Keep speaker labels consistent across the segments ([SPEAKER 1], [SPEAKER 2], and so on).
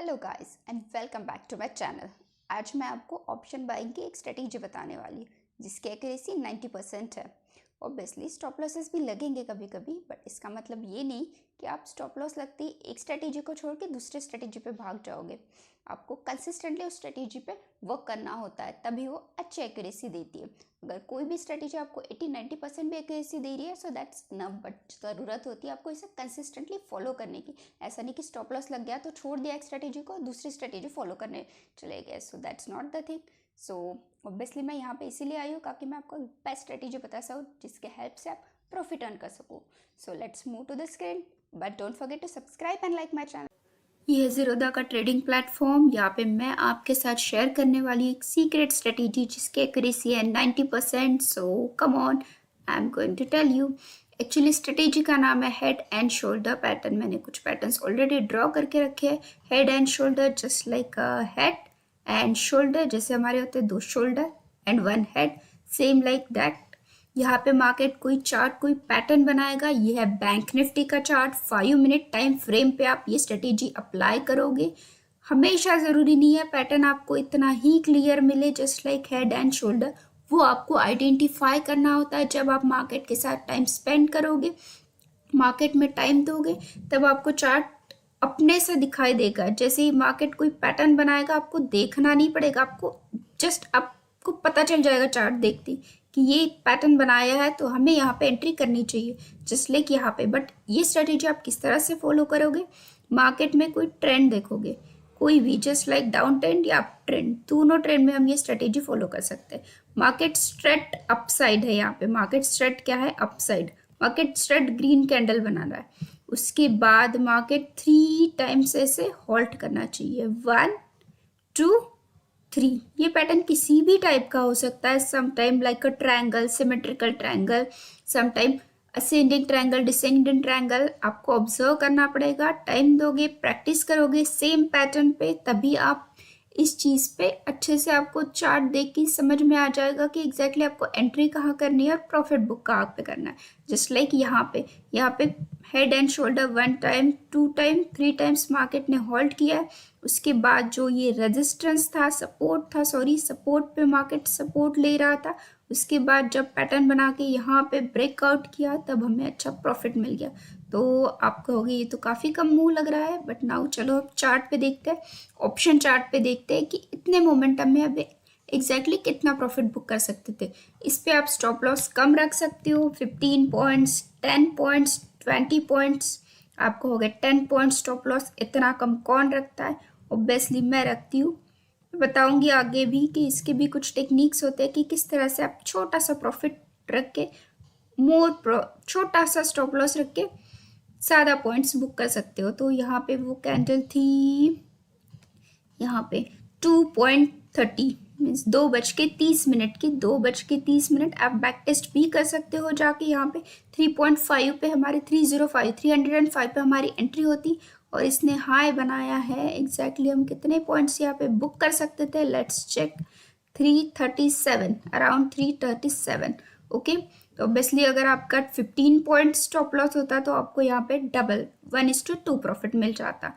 [SPEAKER 1] Hello guys and welcome back to my channel. आज मैं आपको ऑप्शन बाइंग की एक स्ट्रेटेजी बताने वाली हूँ जिसकी एक्यूरेसी 90% है। ऑब्वियसली स्टॉप लॉसेस भी लगेंगे कभी कभी, बट इसका मतलब ये नहीं कि आप स्टॉप लॉस लगते ही एक स्ट्रेटेजी को छोड़ के दूसरे स्ट्रेटेजी पे भाग जाओगे। आपको कंसिस्टेंटली उस स्ट्रेटेजी पे वर्क करना होता है, तभी वो अच्छी एक्यूरेसी देती है। अगर कोई भी स्ट्रेटेजी आपको 80-90% भी एक्यूरेसी दे रही है सो दैट्स नफ, बट ज़रूरत होती है आपको इसे कंसिस्टेंटली फॉलो करने की। ऐसा नहीं कि स्टॉप लॉस लग गया तो छोड़ दिया एक स्ट्रेटेजी को, दूसरी स्ट्रेटेजी फॉलो करने चले गए, so that's not the thing. So obviously मैं यहाँ पे इसीलिए आई हूँ ताकि मैं आपको बेस्ट स्ट्रेटेजी बता सकूँ जिसके हेल्प से आप प्रॉफिट अर्न कर सकूँ। So let's move to the screen, but don't forget to subscribe and like my channel. ये है ज़ीरोधा का ट्रेडिंग प्लेटफॉर्म। यहाँ पे मैं आपके साथ शेयर करने वाली एक सीक्रेट स्ट्रेटेजी जिसकी एक्यूरेसी है 90%। So come on, I am going to tell you. Actually strategy का नाम है हेड एंड शोल्डर पैटर्न। मैंने कुछ पैटर्न्स ऑलरेडी ड्रॉ करके रखे हैं। Head and shoulder just like head and shoulder, जैसे हमारे होते हैं दो shoulder and one head, same like that. यहाँ पे मार्केट कोई चार्ट कोई पैटर्न बनाएगा। ये है बैंक निफ्टी का चार्ट। 5 मिनट टाइम फ्रेम पे आप ये स्ट्रेटेजी अप्लाई करोगे। हमेशा ज़रूरी नहीं है पैटर्न आपको इतना ही क्लियर मिले just like head and shoulder. वो आपको आइडेंटिफाई करना होता है। जब आप मार्केट के साथ टाइम स्पेंड करोगे, मार्केट में टाइम दोगे, तब आपको चार्ट अपने से दिखाई देगा। जैसे ही मार्केट कोई पैटर्न बनाएगा आपको देखना नहीं पड़ेगा, आपको जस्ट आपको पता चल जाएगा चार्ट देखते ही कि ये पैटर्न बनाया है तो हमें यहाँ पे एंट्री करनी चाहिए, जस्ट लाइक यहाँ पे। बट ये स्ट्रेटेजी आप किस तरह से फॉलो करोगे? मार्केट में कोई ट्रेंड देखोगे, कोई भी, जस्ट लाइक डाउन ट्रेंड या अप ट्रेंड, दोनों ट्रेंड में हम ये स्ट्रेटेजी फॉलो कर सकते हैं। मार्केट स्ट्रेट अपसाइड है यहाँ पे। मार्केट स्ट्रेट क्या है? Upside. Market straight green candle बना रहा है। उसके बाद मार्केट 3 टाइम्स ऐसे हॉल्ट करना चाहिए। 1 2 3। ये पैटर्न किसी भी टाइप का हो सकता है। Some time like a triangle, symmetrical triangle, some time ascending triangle, descending triangle. आपको ऑब्जर्व करना पड़ेगा, टाइम दोगे, प्रैक्टिस करोगे सेम पैटर्न पे, तभी आप इस चीज़ पे अच्छे से आपको चार्ट देख के समझ में आ जाएगा कि एग्जैक्टली आपको एंट्री कहाँ करनी है और प्रॉफिट बुक कहाँ पे करना है। जस्ट लाइक यहाँ पे head and shoulder 1 time 2 time 3 times market ने होल्ड किया है। उसके बाद जो ये रेजिस्टेंस था, सपोर्ट पे मार्केट सपोर्ट ले रहा था। उसके बाद जब पैटर्न बना के यहाँ पे ब्रेकआउट किया तब हमें अच्छा प्रॉफिट मिल गया। तो आप कहोगे ये तो काफ़ी कम मूव लग रहा है, बट नाउ चलो अब चार्ट पे देखते हैं, ऑप्शन चार्ट पे देखते हैं कि इतने मोमेंटम में अब एग्जैक्टली कितना प्रॉफिट बुक कर सकते थे। इस पे आप स्टॉप लॉस कम रख सकते हो, 15 पॉइंट्स, 10 पॉइंट्स, 20 पॉइंट्स। आपको हो गए 10 पॉइंट स्टॉप लॉस। इतना कम कौन रखता है? ऑब्वियसली मैं रखती हूँ। मैं बताऊंगी आगे भी कि इसके भी कुछ टेक्निक्स होते हैं कि किस तरह से आप छोटा सा प्रॉफिट रख के छोटा सा स्टॉप लॉस रख के ज़्यादा पॉइंट्स बुक कर सकते हो। तो यहाँ पे वो कैंडल थी, यहाँ पे 2.30 मीन्स 2:30 की 2:30। आप बैक टेस्ट भी कर सकते हो जाके। यहाँ पे 3.5 पे हमारे 305 पे हमारी एंट्री होती और इसने हाई बनाया है। एग्जैक्टली हम कितने पॉइंट्स यहाँ पे बुक कर सकते थे? Let's check. 337, अराउंड 337। ओके, तो ऑब्वियसली अगर आपका 15 पॉइंट स्टॉप लॉस होता तो आपको यहाँ पे डबल 1:2 प्रॉफिट मिल जाता।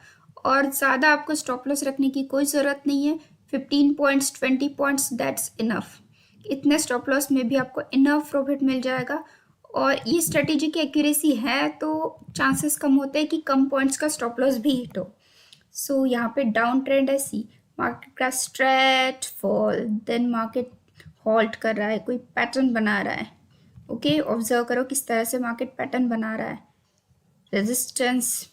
[SPEAKER 1] और ज़्यादा आपको स्टॉप लॉस रखने की कोई ज़रूरत नहीं है। 15 पॉइंट्स, 20 पॉइंट्स, दैट्स इनफ। इतने स्टॉप लॉस में भी आपको इनफ प्रॉफिट मिल जाएगा। और ये स्ट्रेटेजी की एक्यूरेसी है तो चांसेस कम होते हैं कि कम पॉइंट्स का स्टॉप लॉस भी हिट हो। सो यहाँ पे डाउन ट्रेंड है, सी मार्केट का straight fall, then market halt कर रहा है, कोई पैटर्न बना रहा है। ओके, ऑब्जर्व करो किस तरह से मार्केट पैटर्न बना रहा है। Resistance,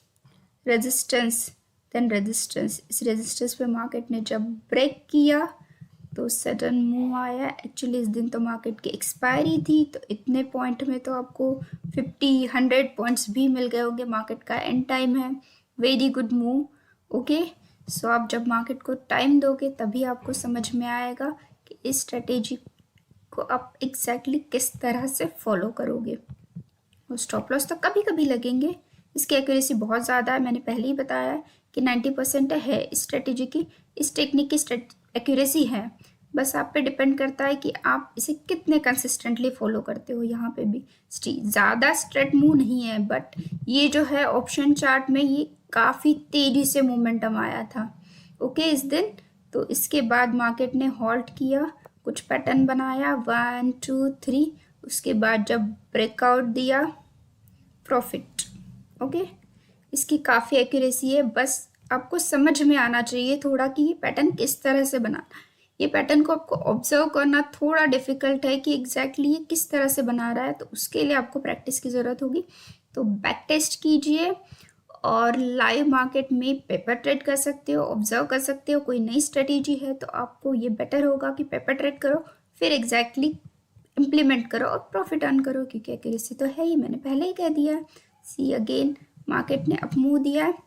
[SPEAKER 1] resistance, then resistance. इस रेजिस्टेंस पे मार्केट ने जब ब्रेक किया तो सडन मूव आया। एक्चुअली इस दिन तो मार्केट की एक्सपायरी थी, तो इतने पॉइंट में तो आपको 50-100 पॉइंट्स भी मिल गए होंगे। मार्केट का एंड टाइम है, वेरी गुड मूव। ओके, सो आप जब मार्केट को टाइम दोगे तभी आपको समझ में आएगा कि इस स्ट्रेटेजी को आप एग्जैक्टली किस तरह से फॉलो करोगे। और स्टॉप लॉस तो कभी कभी लगेंगे, इसकी एक्यूरेसी बहुत ज़्यादा है। मैंने पहले ही बताया है कि 90% है इस स्ट्रेटेजी की, इस टेक्निक की एक्यूरेसी है। बस आप पे डिपेंड करता है कि आप इसे कितने कंसिस्टेंटली फॉलो करते हो। यहाँ पे भी ज़्यादा स्ट्रेट मूव नहीं है, बट ये जो है ऑप्शन चार्ट में ये काफ़ी तेज़ी से मोमेंटम आया था। ओके इस दिन। तो इसके बाद मार्केट ने हॉल्ट किया, कुछ पैटर्न बनाया 1 2 3, उसके बाद जब ब्रेकआउट दिया प्रॉफिट। ओके, इसकी काफ़ी एक्यूरेसी है, बस आपको समझ में आना चाहिए थोड़ा कि ये पैटर्न किस तरह से बनाना। ये पैटर्न को आपको ऑब्जर्व करना थोड़ा डिफिकल्ट है कि एग्जैक्टली ये किस तरह से बना रहा है, तो उसके लिए आपको प्रैक्टिस की ज़रूरत होगी। तो बैक टेस्ट कीजिए और लाइव मार्केट में पेपर ट्रेड कर सकते हो, ऑब्जर्व कर सकते हो। कोई नई स्ट्रेटेजी है तो आपको ये बेटर होगा कि पेपर ट्रेड करो, फिर एग्जैक्टली इम्प्लीमेंट करो और प्रॉफिट अर्न करो, क्योंकि एक्यूरेसी तो है ही, मैंने पहले ही कह दिया। सी अगेन, मार्केट ने अप मूव दिया है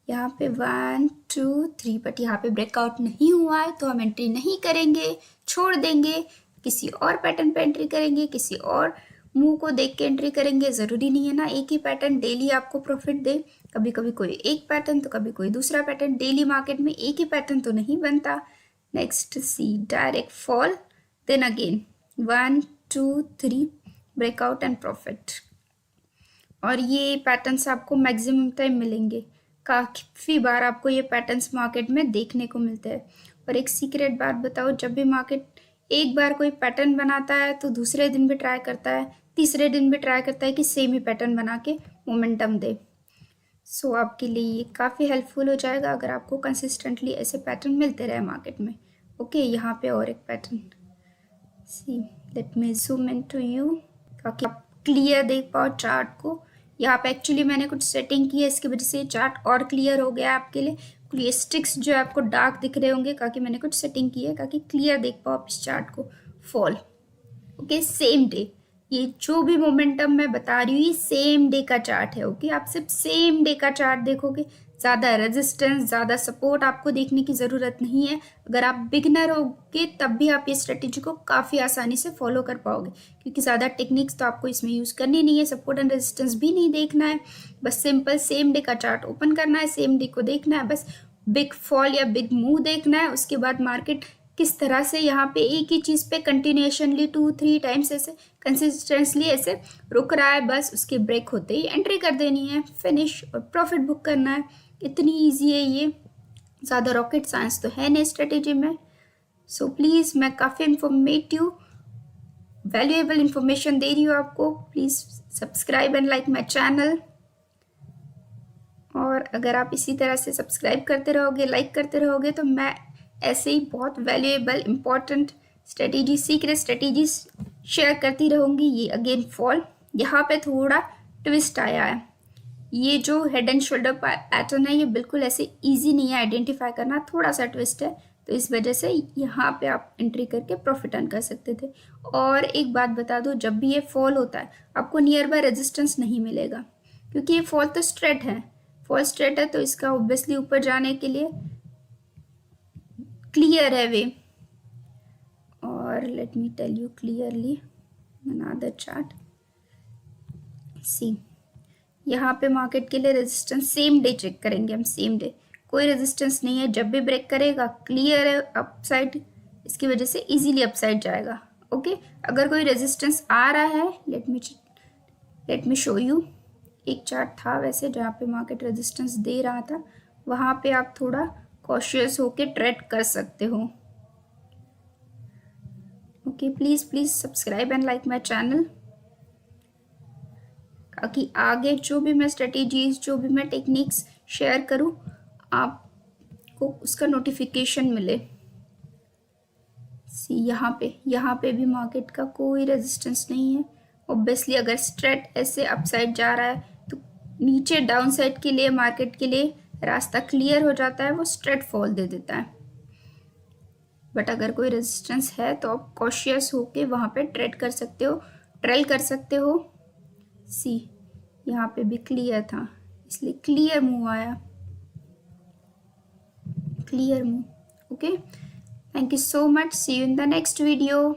[SPEAKER 1] यहाँ पे 1 2 3, बट यहाँ पे ब्रेकआउट नहीं हुआ है तो हम एंट्री नहीं करेंगे, छोड़ देंगे, किसी और पैटर्न पे एंट्री करेंगे, किसी और मूव को देख के एंट्री करेंगे। ज़रूरी नहीं है ना एक ही पैटर्न डेली आपको प्रॉफिट दे, कभी कभी कोई एक पैटर्न तो कभी कोई दूसरा पैटर्न। डेली मार्केट में एक ही पैटर्न तो नहीं बनता। Next see direct fall, then again 1 2 3 breakout and profit. और ये पैटर्न्स आपको मैक्सिमम टाइम मिलेंगे, काफ़ी बार आपको ये पैटर्न्स मार्केट में देखने को मिलते हैं। और एक सीक्रेट बात बताओ, जब भी मार्केट एक बार कोई पैटर्न बनाता है तो दूसरे दिन भी ट्राई करता है, तीसरे दिन भी ट्राई करता है कि सेम ही पैटर्न बना के मोमेंटम दे। सो आपके लिए ये काफ़ी हेल्पफुल हो जाएगा अगर आपको कंसिस्टेंटली ऐसे पैटर्न मिलते रहे मार्केट में। ओके, यहाँ पे और एक pattern, see let me zoom in to you ताकि आप क्लियर देख पाओ चार्ट को। यहाँ पे एक्चुअली मैंने कुछ सेटिंग की है, इसकी वजह से ये चार्ट और क्लियर हो गया आपके लिए। ये स्टिक्स जो है आपको डार्क दिख रहे होंगे, ताकि मैंने कुछ सेटिंग की है ताकि क्लियर देख पाओ आप इस चार्ट को। फॉल, ओके, सेम डे, ये जो भी मोमेंटम मैं बता रही हूँ ये सेम डे का चार्ट है। ओके, आप सिर्फ सेम डे का चार्ट देखोगे, ज़्यादा रेजिस्टेंस, ज़्यादा सपोर्ट आपको देखने की ज़रूरत नहीं है। अगर आप बिगनर होगे तब भी आप ये स्ट्रेटेजी को काफ़ी आसानी से फॉलो कर पाओगे, क्योंकि ज़्यादा टेक्निक्स तो आपको इसमें यूज़ करनी नहीं है, सपोर्ट एंड रेजिस्टेंस भी नहीं देखना है, बस सिंपल सेम डे का चार्ट ओपन करना है, सेम डे को देखना है, बस बिग फॉल या बिग मूव देखना है। उसके बाद मार्केट किस तरह से यहाँ पे एक ही चीज़ पे कंटिन्यूशनली 2 3 टाइम्स ऐसे कंसिस्टेंटली ऐसे रुक रहा है, बस उसके ब्रेक होते ही एंट्री कर देनी है, फिनिश और प्रॉफिट बुक करना है। इतनी इजी है ये, ज़्यादा रॉकेट साइंस तो है नहीं स्ट्रेटेजी में। सो प्लीज़, मैं काफ़ी इंफॉर्मेटिव वैल्यूएबल इंफॉर्मेशन दे रही हूँ आपको। Please subscribe and like my channel. और अगर आप इसी तरह से सब्सक्राइब करते रहोगे, लाइक करते रहोगे, तो मैं ऐसे ही बहुत valuable important strategy, secret strategies share करती रहूँगी। ये अगेन फॉल, यहाँ पे थोड़ा ट्विस्ट आया है। ये जो हेड एंड शोल्डर पैटर्न है ये बिल्कुल ऐसे इजी नहीं है आइडेंटिफाई करना, थोड़ा सा ट्विस्ट है, तो इस वजह से यहाँ पे आप एंट्री करके प्रॉफिट अर्न कर सकते थे। और एक बात बता दो, जब भी ये फॉल होता है आपको नियर बाय रेजिस्टेंस नहीं मिलेगा, क्योंकि ये फॉल तो स्ट्रेट है, फॉल स्ट्रेट है, तो इसका ऑब्वियसली ऊपर जाने के लिए क्लियर है वे। और let me tell you clearly another chart, see यहाँ पे मार्केट के लिए रेजिस्टेंस सेम डे चेक करेंगे हम, सेम डे कोई रेजिस्टेंस नहीं है, जब भी ब्रेक करेगा क्लियर है अपसाइड, इसकी वजह से इजीली अपसाइड जाएगा। ओके, अगर कोई रेजिस्टेंस आ रहा है, लेट मी शो यू। एक चार्ट था वैसे जहाँ पे मार्केट रेजिस्टेंस दे रहा था, वहाँ पे आप थोड़ा कॉशियस होके ट्रेड कर सकते हो। Okay, please subscribe and like my channel, ताकि आगे जो भी मैं स्ट्रेटेजीज, जो भी मैं टेक्निक्स शेयर करूँ आपको उसका नोटिफिकेशन मिले। सी यहाँ पे भी मार्केट का कोई रेजिस्टेंस नहीं है। ऑब्वियसली अगर स्ट्रेट ऐसे अपसाइड जा रहा है तो नीचे डाउन साइड के लिए मार्केट के लिए रास्ता क्लियर हो जाता है, वो स्ट्रेट फॉल दे देता है। बट अगर कोई रेजिस्टेंस है तो आप कॉशियस होके वहाँ पे ट्रेड कर सकते हो, ट्रेल कर सकते हो। सी यहाँ पे भी क्लियर था, इसलिए क्लियर मूव आया, clear move. Okay, thank you so much, see you in the next video.